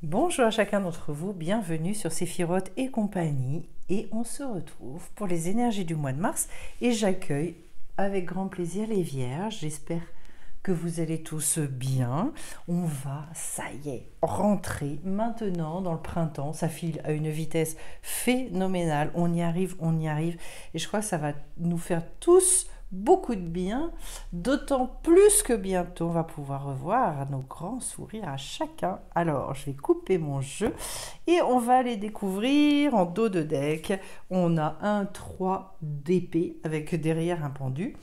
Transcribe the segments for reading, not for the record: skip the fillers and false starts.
Bonjour à chacun d'entre vous, bienvenue sur Séphiroth et compagnie et on se retrouve pour les énergies du mois de mars et j'accueille avec grand plaisir les vierges, j'espère que vous allez tous bien. On va, ça y est, rentrer maintenant dans le printemps, ça file à une vitesse phénoménale, on y arrive et je crois que ça va nous faire tous beaucoup de bien, d'autant plus que bientôt on va pouvoir revoir nos grands sourires à chacun. Alors, je vais couper mon jeu et on va les découvrir en dos de deck. On a un 3 d'épée avec derrière un pendu.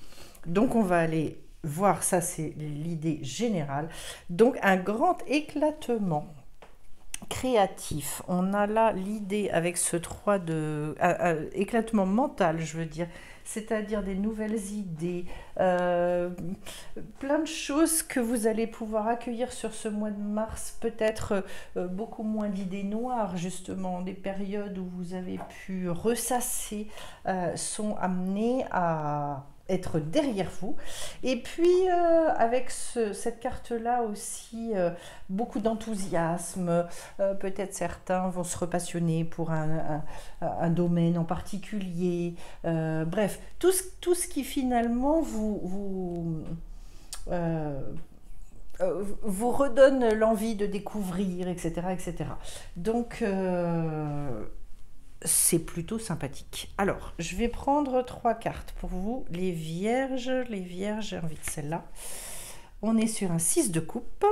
Donc, on va aller voir, ça c'est l'idée générale. Donc, un grand éclatement créatif. On a là l'idée avec ce 3 de éclatement mental, je veux dire, c'est-à-dire des nouvelles idées, plein de choses que vous allez pouvoir accueillir sur ce mois de mars, peut-être beaucoup moins d'idées noires, justement, des périodes où vous avez pu ressasser sont amenées à être derrière vous. Et puis, avec cette carte-là aussi, beaucoup d'enthousiasme. Peut-être certains vont se repassionner pour un domaine en particulier. Bref, tout ce qui finalement euh, vous redonne l'envie de découvrir, etc. etc. Donc, c'est plutôt sympathique. Alors, je vais prendre 3 cartes pour vous. Les vierges, j'ai envie de celle-là. On est sur un 6 de coupe.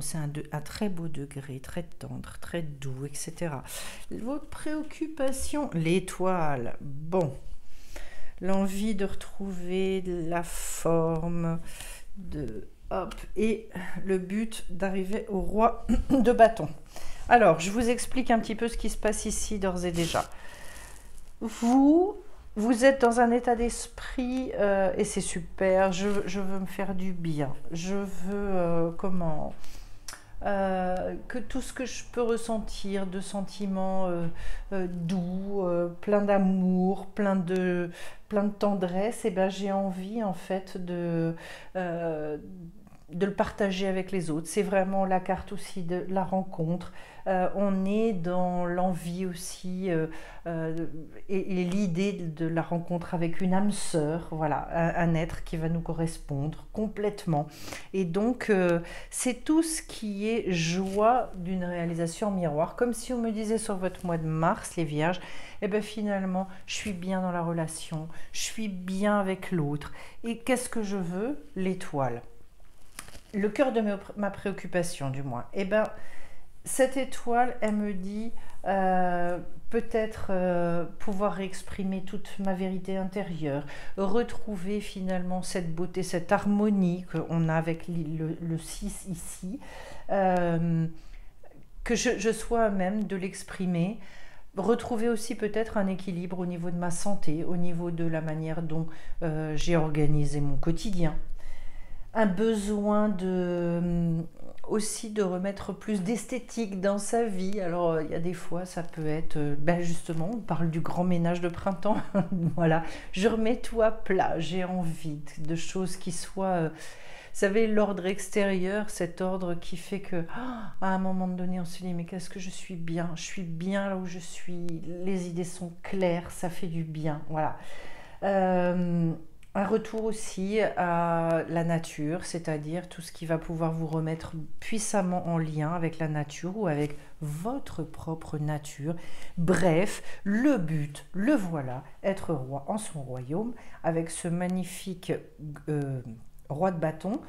C'est un très beau degré, très tendre, très doux, etc. Vos préoccupations, l'étoile. Bon, l'envie de retrouver la forme, de hop, et le but d'arriver au roi de bâton. Alors, je vous explique un petit peu ce qui se passe ici d'ores et déjà. Vous êtes dans un état d'esprit et c'est super. Je veux me faire du bien. Je veux que tout ce que je peux ressentir de sentiments doux, plein d'amour, plein de tendresse, et ben j'ai envie en fait de le partager avec les autres. C'est vraiment la carte aussi de la rencontre. On est dans l'envie aussi et l'idée de la rencontre avec une âme sœur, voilà, un être qui va nous correspondre complètement. Et donc, c'est tout ce qui est joie d'une réalisation en miroir. Comme si on me disait sur votre mois de mars, les vierges, et bien finalement, je suis bien dans la relation, je suis bien avec l'autre. Et qu'est-ce que je veux? L'étoile. Le cœur de ma préoccupation, du moins. Eh ben, cette étoile, elle me dit peut-être pouvoir exprimer toute ma vérité intérieure, retrouver finalement cette beauté, cette harmonie qu'on a avec le 6 ici, que je sois à même de l'exprimer. Retrouver aussi peut-être un équilibre au niveau de ma santé, au niveau de la manière dont j'ai organisé mon quotidien, un besoin aussi de remettre plus d'esthétique dans sa vie. Alors il y a des fois ça peut être ben justement on parle du grand ménage de printemps. Voilà, je remets tout à plat, j'ai envie de choses qui soient vous savez, l'ordre extérieur, cet ordre qui fait que à un moment donné on se dit mais qu'est-ce que je suis bien là où je suis, les idées sont claires, ça fait du bien, voilà. euh, un retour aussi à la nature, c'est-à-dire tout ce qui va pouvoir vous remettre puissamment en lien avec la nature ou avec votre propre nature. Bref, le but, le voilà, être roi en son royaume avec ce magnifique roi de bâton.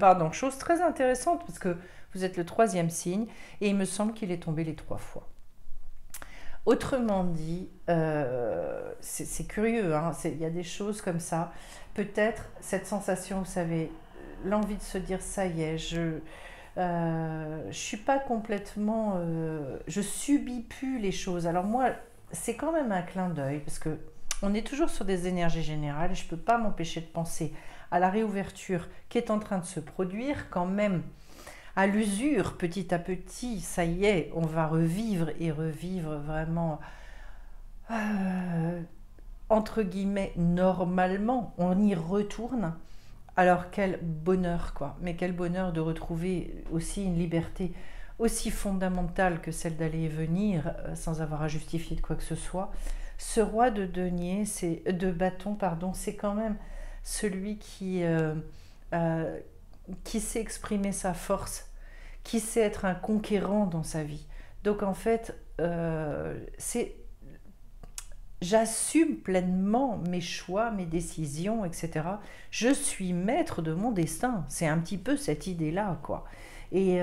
Pardon, chose très intéressante parce que vous êtes le troisième signe et il me semble qu'il est tombé les 3 fois. Autrement dit, c'est curieux, hein, il y a des choses comme ça. Peut-être cette sensation, vous savez, l'envie de se dire ça y est, je suis pas complètement, je subis plus les choses. Alors moi, c'est quand même un clin d'œil parce que on est toujours sur des énergies générales et je peux pas m'empêcher de penser à la réouverture qui est en train de se produire quand même à l'usure, petit à petit, ça y est, on va revivre et revivre vraiment, euh, entre guillemets, normalement, on y retourne. Alors quel bonheur, quoi. Mais quel bonheur de retrouver aussi une liberté aussi fondamentale que celle d'aller et venir sans avoir à justifier de quoi que ce soit. Ce roi de denier, de bâton, pardon, c'est quand même celui euh, qui sait exprimer sa force, qui sait être un conquérant dans sa vie. Donc en fait, j'assume pleinement mes choix, mes décisions, etc. Je suis maître de mon destin. C'est un petit peu cette idée-là, quoi. Et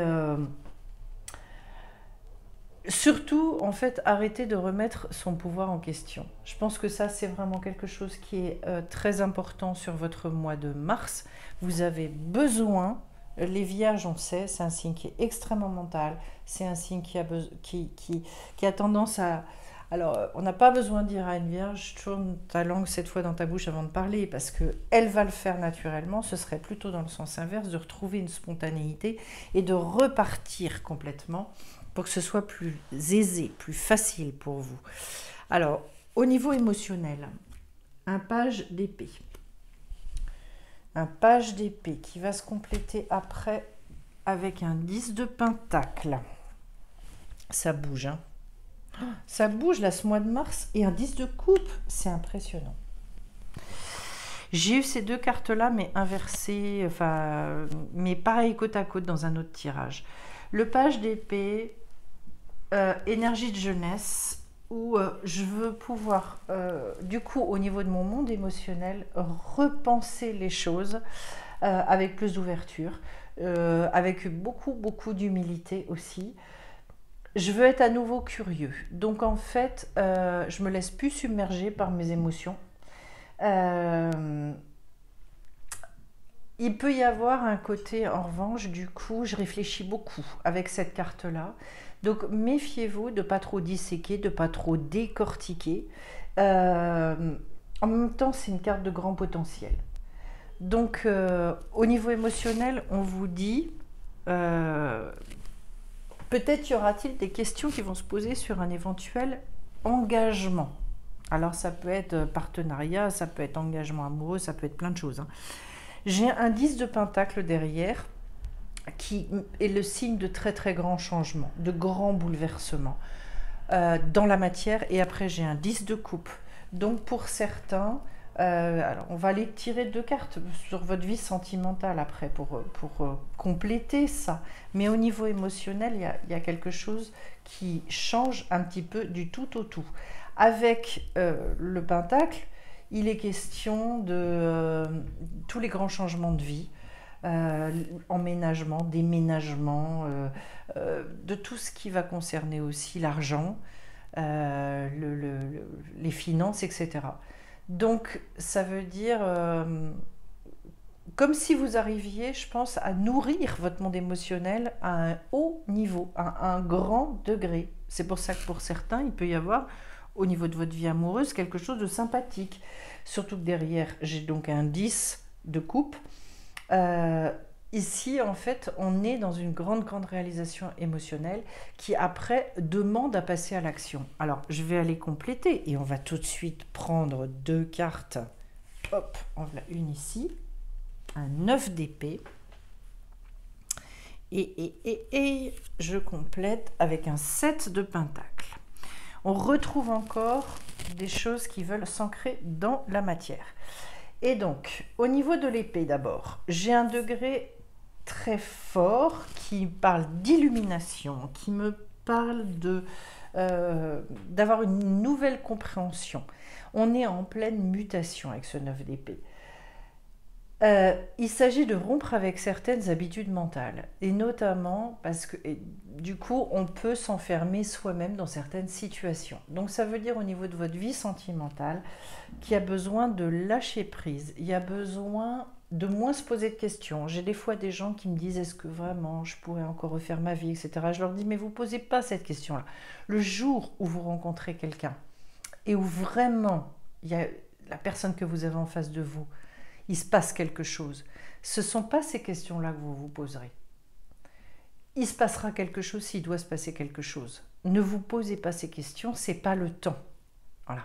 surtout, en fait, arrêter de remettre son pouvoir en question. Je pense que ça, c'est vraiment quelque chose qui est très important sur votre mois de mars. Vous avez besoin, les vierges, on sait, c'est un signe qui est extrêmement mental, c'est un signe qui a tendance à... Alors, on n'a pas besoin de dire à une vierge, tourne ta langue 7 fois dans ta bouche avant de parler, parce qu'elle va le faire naturellement. Ce serait plutôt dans le sens inverse, de retrouver une spontanéité et de repartir complètement pour que ce soit plus aisé, plus facile pour vous. Alors, au niveau émotionnel, un page d'épée. Un page d'épée qui va se compléter après avec un 10 de pentacle. Ça bouge, hein. Ça bouge là ce mois de mars, et un 10 de coupe, c'est impressionnant. J'ai eu ces deux cartes-là, mais inversées, enfin, mais pareil côte à côte dans un autre tirage. Le page d'épée, énergie de jeunesse, où je veux pouvoir, du coup, au niveau de mon monde émotionnel, repenser les choses avec plus d'ouverture, avec beaucoup d'humilité aussi. Je veux être à nouveau curieux. Donc en fait, je me laisse plus submerger par mes émotions. Il peut y avoir un côté, en revanche, du coup, je réfléchis beaucoup avec cette carte-là. Donc méfiez-vous de ne pas trop disséquer, de ne pas trop décortiquer. En même temps, c'est une carte de grand potentiel. Donc au niveau émotionnel, on vous dit... peut-être y aura-t-il des questions qui vont se poser sur un éventuel engagement. Alors ça peut être partenariat, ça peut être engagement amoureux, ça peut être plein de choses, hein. J'ai un 10 de pentacle derrière qui est le signe de très grands changements, de grands bouleversements dans la matière. Et après j'ai un 10 de coupe. Donc pour certains, alors on va aller tirer deux cartes sur votre vie sentimentale après pour compléter ça. Mais au niveau émotionnel, il y a quelque chose qui change un petit peu du tout au tout. Avec le pentacle, il est question de tous les grands changements de vie, emménagement, déménagement, de tout ce qui va concerner aussi l'argent, les finances, etc. Donc ça veut dire comme si vous arriviez, je pense, à nourrir votre monde émotionnel à un haut niveau, à un grand degré. C'est pour ça que pour certains, il peut y avoir au niveau de votre vie amoureuse quelque chose de sympathique. Surtout que derrière, j'ai donc un 10 de coupe. Ici, en fait, on est dans une grande réalisation émotionnelle qui, après, demande à passer à l'action. Alors, je vais aller compléter et on va tout de suite prendre deux cartes. Hop, on voilà une ici, un 9 d'épée. Et je complète avec un 7 de pentacle. On retrouve encore des choses qui veulent s'ancrer dans la matière. Et donc, au niveau de l'épée d'abord, j'ai un degré très fort qui parle d'illumination, qui me parle d'avoir une nouvelle compréhension. On est en pleine mutation avec ce 9 d'épée. Il s'agit de rompre avec certaines habitudes mentales, et notamment parce que du coup on peut s'enfermer soi-même dans certaines situations. Donc ça veut dire au niveau de votre vie sentimentale qu'il y a besoin de lâcher prise, il y a besoin de moins se poser de questions. J'ai des fois des gens qui me disent est-ce que vraiment je pourrais encore refaire ma vie, etc. Je leur dis mais vous ne posez pas cette question-là. Le jour où vous rencontrez quelqu'un et où vraiment il y a la personne que vous avez en face de vous, il se passe quelque chose. Ce ne sont pas ces questions-là que vous vous poserez. Il se passera quelque chose s'il doit se passer quelque chose. Ne vous posez pas ces questions, ce n'est pas le temps. Voilà.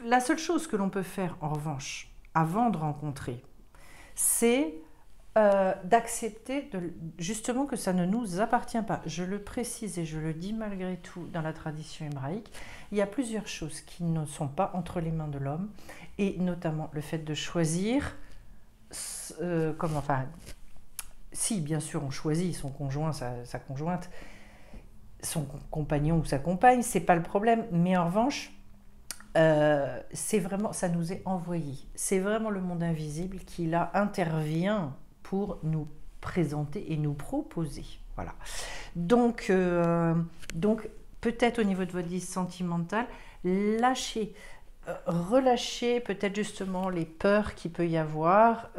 La seule chose que l'on peut faire, en revanche, avant de rencontrer, c'est d'accepter justement que ça ne nous appartient pas. Je le précise et je le dis malgré tout dans la tradition hébraïque, il y a plusieurs choses qui ne sont pas entre les mains de l'homme, et notamment le fait de choisir, enfin, si bien sûr on choisit son conjoint, sa conjointe, son compagnon ou sa compagne, c'est pas le problème, mais en revanche, c'est vraiment, ça nous est envoyé. C'est vraiment le monde invisible qui là intervient pour nous présenter et nous proposer. Voilà. Donc peut-être au niveau de votre vie sentimentale, lâchez, relâchez peut-être justement les peurs qu'il peut y avoir,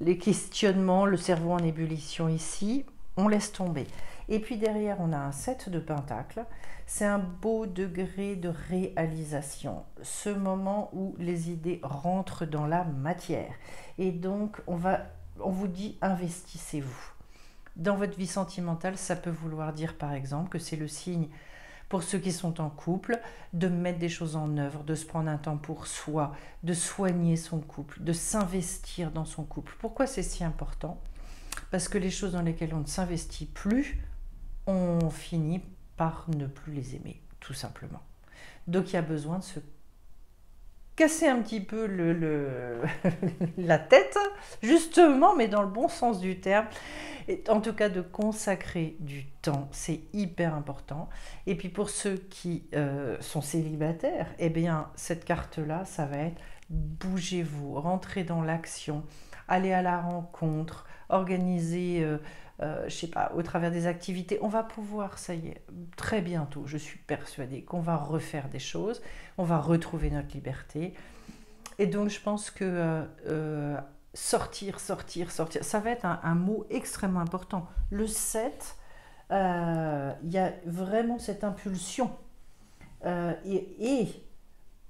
les questionnements, le cerveau en ébullition ici, on laisse tomber. Et puis derrière, on a un 7 de pentacles. C'est un beau degré de réalisation, ce moment où les idées rentrent dans la matière. Et donc, on vous dit, investissez-vous. Dans votre vie sentimentale, ça peut vouloir dire par exemple que c'est le signe, pour ceux qui sont en couple, de mettre des choses en œuvre, de se prendre un temps pour soi, de soigner son couple, de s'investir dans son couple. Pourquoi c'est si important ? Parce que les choses dans lesquelles on ne s'investit plus, on finit par ne plus les aimer, tout simplement. Donc il y a besoin de se casser un petit peu la tête, justement, mais dans le bon sens du terme. Et en tout cas, de consacrer du temps, c'est hyper important. Et puis pour ceux qui sont célibataires, eh bien, cette carte-là, ça va être bougez-vous, rentrez dans l'action, allez à la rencontre, organisez, je sais pas, au travers des activités. On va pouvoir, ça y est, très bientôt, je suis persuadée qu'on va refaire des choses, on va retrouver notre liberté. Et donc, je pense que sortir, ça va être un mot extrêmement important. Le 7, il y a vraiment cette impulsion. Et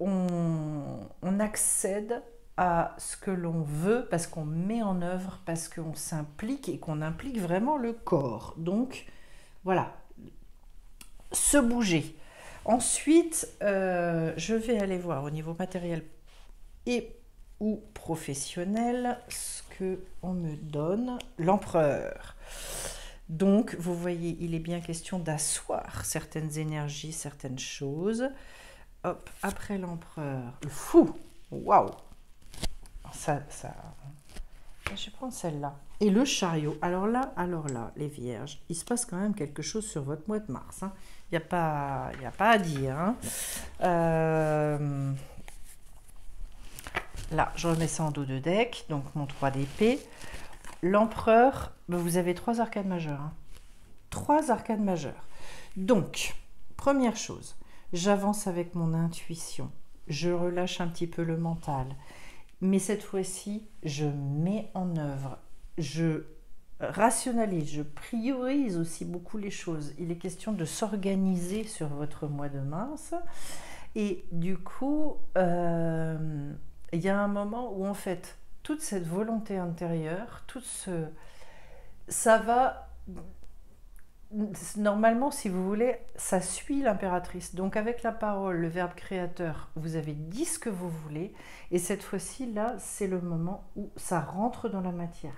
on accède à ce que l'on veut parce qu'on met en œuvre, parce qu'on s'implique et qu'on implique vraiment le corps. Donc, voilà, se bouger. Ensuite, je vais aller voir au niveau matériel et ou professionnel ce qu'on me donne. L'empereur. Donc, vous voyez, il est bien question d'asseoir certaines énergies, certaines choses. Hop, après l'empereur, le fou. Waouh! Ça, je vais prendre celle-là. Et le chariot. Alors là, les vierges, il se passe quand même quelque chose sur votre mois de mars. Hein. Il n'y a pas à dire. Hein. Là, je remets ça en dos de deck. Donc, mon 3 d'épée. L'empereur, vous avez 3 arcades majeures. Hein. 3 arcades majeures. Donc, première chose, j'avance avec mon intuition. Je relâche un petit peu le mental. Mais cette fois-ci, je mets en œuvre, je rationalise, je priorise aussi beaucoup les choses. Il est question de s'organiser sur votre mois de mars. Et du coup, il y a un moment où en fait, toute cette volonté intérieure, ça va... Normalement, si vous voulez, ça suit l'impératrice. Donc avec la parole, le verbe créateur, vous avez dit ce que vous voulez. Et cette fois-ci, là, c'est le moment où ça rentre dans la matière.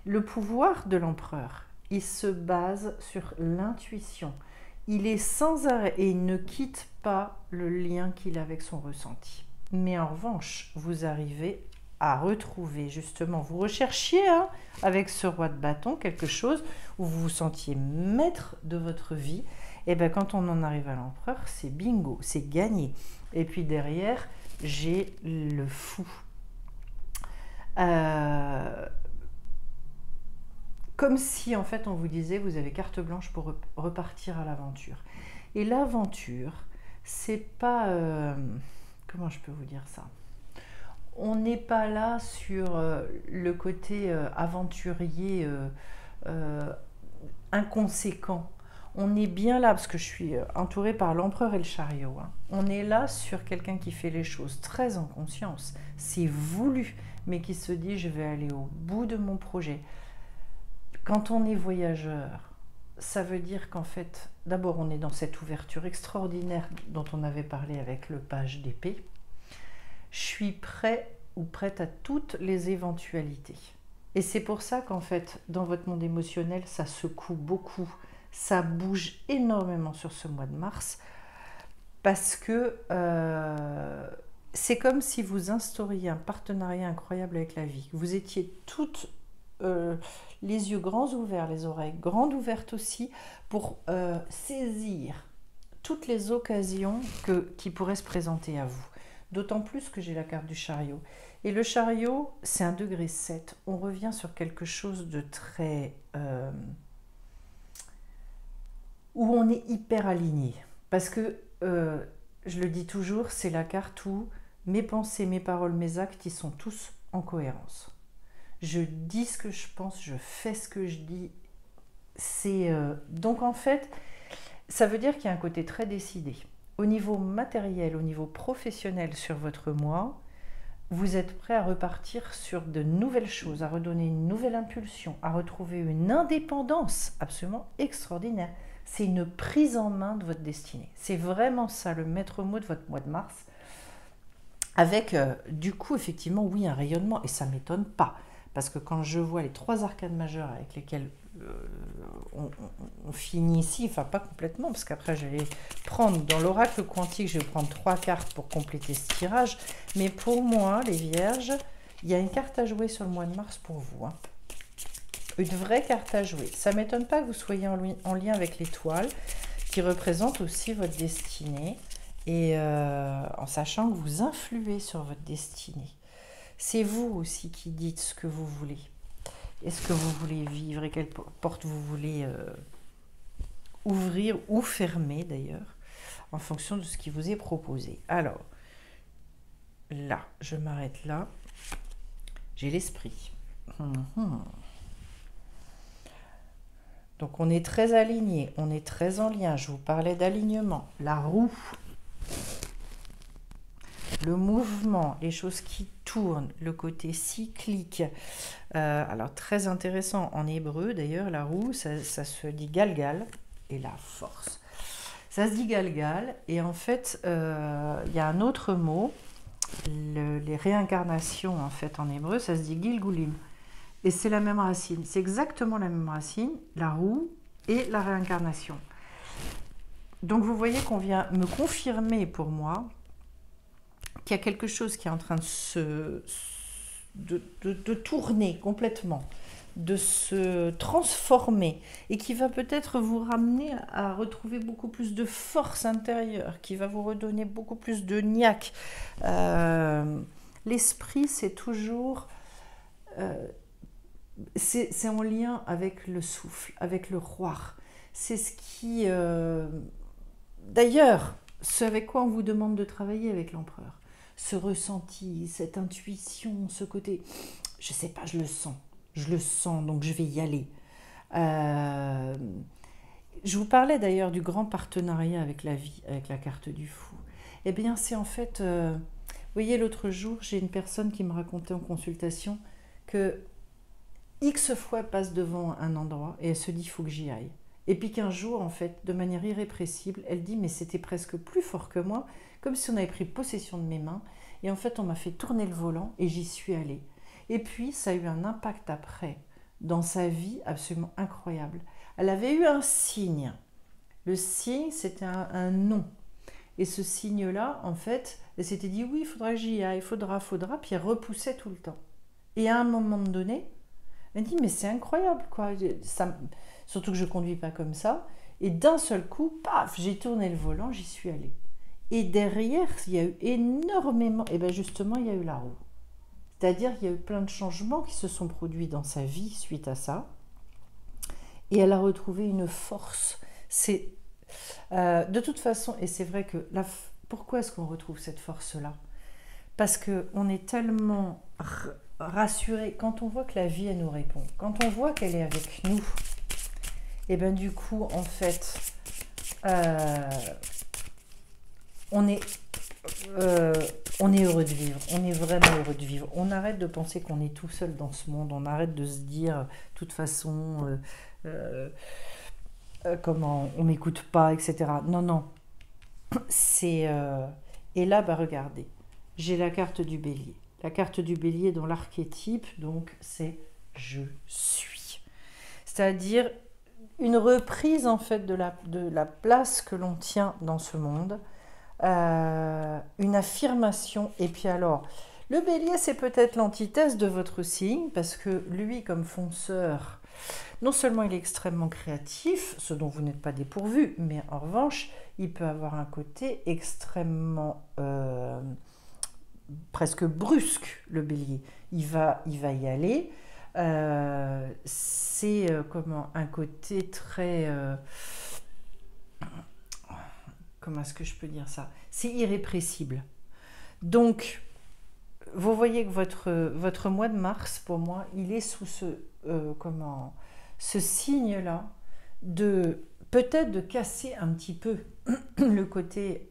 Le pouvoir de l'empereur, il se base sur l'intuition. Il est sans arrêt et il ne quitte pas le lien qu'il a avec son ressenti. Mais en revanche, vous arrivez à retrouver justement, vous recherchiez avec ce roi de bâton quelque chose où vous vous sentiez maître de votre vie, et bien quand on en arrive à l'empereur, c'est bingo, c'est gagné. Et puis derrière, j'ai le fou. Comme si en fait on vous disait, vous avez carte blanche pour repartir à l'aventure. Et l'aventure, c'est pas... comment je peux vous dire ça ? On n'est pas là sur le côté aventurier inconséquent. On est bien là, parce que je suis entourée par l'empereur et le chariot. Hein. On est là sur quelqu'un qui fait les choses très en conscience. C'est voulu, mais qui se dit, je vais aller au bout de mon projet. Quand on est voyageur, ça veut dire qu'en fait, d'abord, on est dans cette ouverture extraordinaire dont on avait parlé avec le page d'épée. Je suis prêt ou prête à toutes les éventualités. Et c'est pour ça qu'en fait, dans votre monde émotionnel, ça secoue beaucoup, ça bouge énormément sur ce mois de mars, parce que c'est comme si vous instauriez un partenariat incroyable avec la vie. Vous étiez toutes les yeux grands ouverts, les oreilles grandes ouvertes aussi, pour saisir toutes les occasions qui pourraient se présenter à vous. D'autant plus que j'ai la carte du chariot. Et le chariot, c'est un degré 7. On revient sur quelque chose de très... où on est hyper aligné. Parce que, je le dis toujours, c'est la carte où mes pensées, mes paroles, mes actes, ils sont tous en cohérence. Je dis ce que je pense, je fais ce que je dis. Donc en fait, ça veut dire qu'il y a un côté très décidé. Au niveau matériel, au niveau professionnel sur votre mois, vous êtes prêt à repartir sur de nouvelles choses, à redonner une nouvelle impulsion, à retrouver une indépendance absolument extraordinaire. C'est une prise en main de votre destinée. C'est vraiment ça le maître mot de votre mois de mars. Avec, du coup, effectivement, oui, un rayonnement. Et ça ne m'étonne pas. Parce que quand je vois les 3 arcades majeures avec lesquelles on finit ici, enfin pas complètement, parce qu'après je vais prendre dans l'oracle quantique, je vais prendre 3 cartes pour compléter ce tirage. Mais pour moi, les vierges, il y a une carte à jouer sur le mois de mars pour vous. Hein. Une vraie carte à jouer. Ça ne m'étonne pas que vous soyez en lien avec l'étoile, qui représente aussi votre destinée, et en sachant que vous influez sur votre destinée. C'est vous aussi qui dites ce que vous voulez. Est-ce que vous voulez vivre et quelle porte vous voulez ouvrir ou fermer d'ailleurs, en fonction de ce qui vous est proposé. Alors, là, je m'arrête là. J'ai l'esprit. Donc on est très aligné, on est très en lien. Je vous parlais d'alignement. La roue, le mouvement, les choses qui tournent, le côté cyclique. Alors très intéressant en hébreu d'ailleurs, la roue, ça se dit galgal, et la force. Ça se dit galgal, et en fait, il y a un autre mot, les réincarnations en fait en hébreu, ça se dit gilgulim. Et c'est la même racine, c'est exactement la même racine, la roue et la réincarnation. Donc vous voyez qu'on vient me confirmer pour moi qu'il y a quelque chose qui est en train de tourner complètement, de se transformer, et qui va peut-être vous ramener à retrouver beaucoup plus de force intérieure, qui va vous redonner beaucoup plus de niaque. L'esprit, c'est toujours... c'est en lien avec le souffle, avec le roi. C'est ce qui... D'ailleurs, ce avec quoi on vous demande de travailler avec l'empereur. Ce ressenti, cette intuition, ce côté... Je sais pas, je le sens, donc je vais y aller. Je vous parlais d'ailleurs du grand partenariat avec la vie, avec la carte du fou. Eh bien, c'est en fait... vous voyez, l'autre jour, j'ai une personne qui me racontait en consultation que X fois elle passe devant un endroit et elle se dit, il faut que j'y aille. Et puis qu'un jour, en fait, de manière irrépressible, elle dit, mais c'était presque plus fort que moi, comme si on avait pris possession de mes mains. Et en fait, on m'a fait tourner le volant et j'y suis allée. Et puis, ça a eu un impact après, dans sa vie, absolument incroyable. Elle avait eu un signe. Le signe, c'était un non. Et ce signe-là, en fait, elle s'était dit, oui, il faudra que j'y aille, il faudra, puis elle repoussait tout le temps. Et à un moment donné, elle dit, mais c'est incroyable, quoi. Surtout que je ne conduis pas comme ça. Et d'un seul coup, paf, j'ai tourné le volant, j'y suis allée. Et derrière, il y a eu énormément... Et bien justement, il y a eu la roue. C'est-à-dire qu'il y a eu plein de changements qui se sont produits dans sa vie suite à ça. Et elle a retrouvé une force. C'est de toute façon, et c'est vrai que... Pourquoi est-ce qu'on retrouve cette force-là? Parce qu'on est tellement rassuré quand on voit que la vie, elle nous répond. Quand on voit qu'elle est avec nous, et bien du coup, en fait, on est heureux de vivre. On est vraiment heureux de vivre. On arrête de penser qu'on est tout seul dans ce monde. On arrête de se dire, de toute façon, comment on m'écoute pas, etc. Non, non. C'est... Et là, bah, regardez, j'ai la carte du bélier. La carte du bélier dans l'archétype, donc c'est je suis. C'est-à-dire une reprise en fait de la place que l'on tient dans ce monde, une affirmation. Et puis alors, le bélier, c'est peut-être l'antithèse de votre signe, parce que lui, comme fonceur, non seulement il est extrêmement créatif, ce dont vous n'êtes pas dépourvu, mais en revanche, il peut avoir un côté extrêmement presque brusque, le bélier. Il va y aller. C'est comment un côté très... comment est-ce que je peux dire ça? C'est irrépressible. Donc, vous voyez que votre mois de mars, pour moi, il est sous ce signe-là de peut-être de casser un petit peu le côté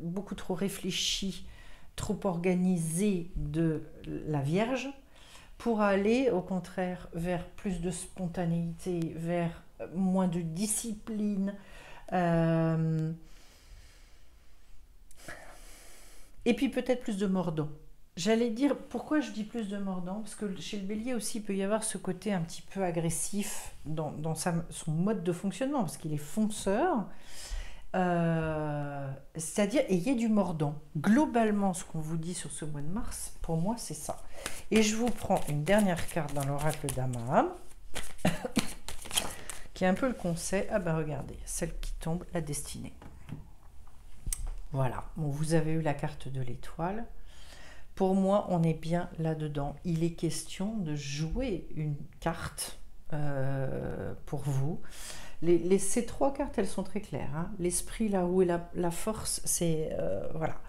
beaucoup trop réfléchi, trop organisé de la Vierge, pour aller au contraire vers plus de spontanéité, vers moins de discipline, et puis peut-être plus de mordant. J'allais dire, pourquoi je dis plus de mordant? Parce que chez le bélier aussi, il peut y avoir ce côté un petit peu agressif dans son mode de fonctionnement, parce qu'il est fonceur. C'est-à-dire, ayez du mordant. Globalement, ce qu'on vous dit sur ce mois de mars, pour moi, c'est ça. Et je vous prends une dernière carte dans l'oracle d'Amaham, qui est un peu le conseil. Ah ben regardez, celle qui tombe, la destinée. Voilà, bon, vous avez eu la carte de l'étoile. Pour moi, on est bien là-dedans. Il est question de jouer une carte pour vous. Ces trois cartes, elles sont très claires. Hein. L'esprit, la roue et la force, c'est... voilà.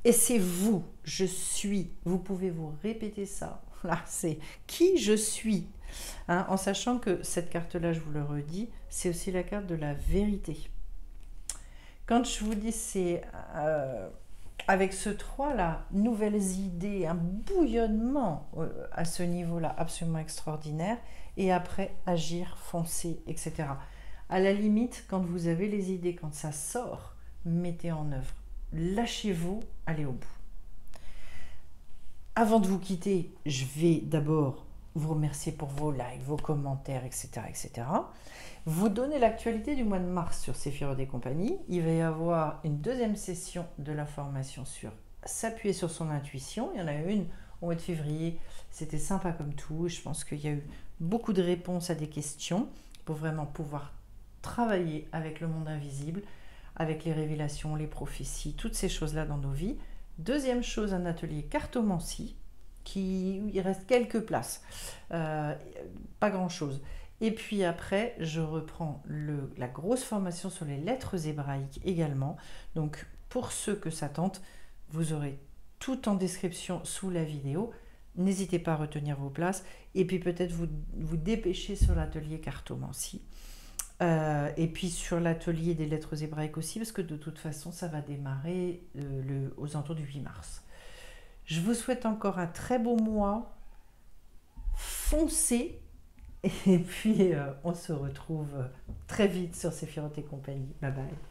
Et c'est vous, je suis. Vous pouvez vous répéter ça. Là, c'est qui je suis. Hein, en sachant que cette carte-là, je vous le redis, c'est aussi la carte de la vérité. Quand je vous dis c'est... avec ce 3-là, nouvelles idées, un bouillonnement à ce niveau-là absolument extraordinaire, et après agir, foncer, etc. À la limite, quand vous avez les idées, quand ça sort, mettez en œuvre. Lâchez-vous, allez au bout. Avant de vous quitter, je vais d'abord vous remercier pour vos likes, vos commentaires, etc. etc. Vous donner l'actualité du mois de mars sur Séphiroth et compagnie. Il va y avoir une deuxième session de la formation sur s'appuyer sur son intuition. Il y en a une au mois de février. C'était sympa comme tout. Je pense qu'il y a eu beaucoup de réponses à des questions pour vraiment pouvoir travailler avec le monde invisible, avec les révélations, les prophéties, toutes ces choses-là dans nos vies. Deuxième chose, un atelier cartomancie, il reste quelques places, pas grand-chose. Et puis après, je reprends la grosse formation sur les lettres hébraïques également. Donc pour ceux que ça tente, vous aurez tout en description sous la vidéo. N'hésitez pas à retenir vos places et puis peut-être vous dépêcher sur l'atelier cartomancie. Et puis sur l'atelier des lettres hébraïques aussi, parce que de toute façon, ça va démarrer aux alentours du 8 mars. Je vous souhaite encore un très beau mois. Foncez. Et puis, on se retrouve très vite sur Séphiroth et compagnie. Bye bye.